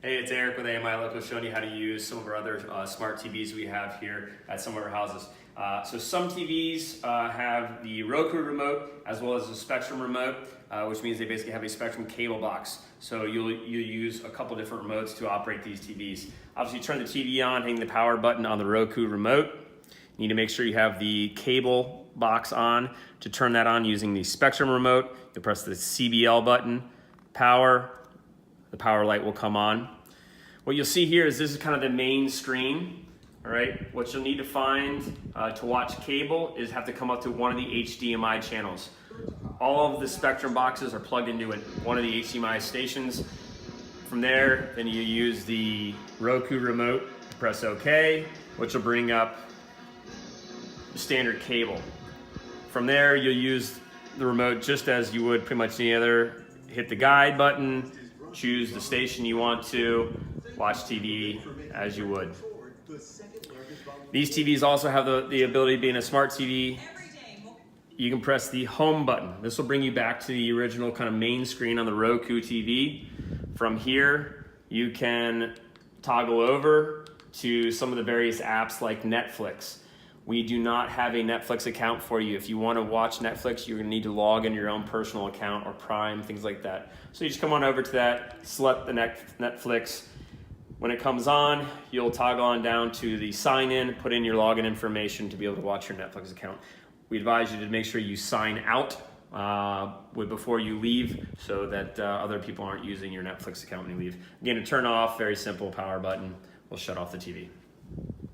Hey, it's Eric with AMI Local showing you how to use some of our other smart TVs we have here at some of our houses. So some TVs have the Roku remote as well as the Spectrum remote, which means they basically have a Spectrum cable box. So you'll use a couple different remotes to operate these TVs. Obviously, turn the TV on, hitting the power button on the Roku remote. You need to make sure you have the cable box on. To turn that on using the Spectrum remote, you'll press the CBL button, power, the power light will come on. What you'll see here is this is kind of the main screen. All right, what you'll need to find to watch cable is have to come up to one of the HDMI channels. All of the Spectrum boxes are plugged into one of the HDMI stations. From there, then you use the Roku remote, press OK, which will bring up standard cable. From there, you'll use the remote just as you would pretty much any other. Hit the guide button, choose the station you want to, watch TV as you would. These TVs also have the ability of being a smart TV. You can press the home button. This will bring you back to the original kind of main screen on the Roku TV. From here, you can toggle over to some of the various apps like Netflix. We do not have a Netflix account for you. If you want to watch Netflix, you're going to need to log in your own personal account or Prime, things like that. So you just come on over to that, select the Netflix. When it comes on, you'll toggle on down to the sign in, put in your login information to be able to watch your Netflix account. We advise you to make sure you sign out before you leave so that other people aren't using your Netflix account when you leave. Again, to turn off, very simple power button will shut off the TV.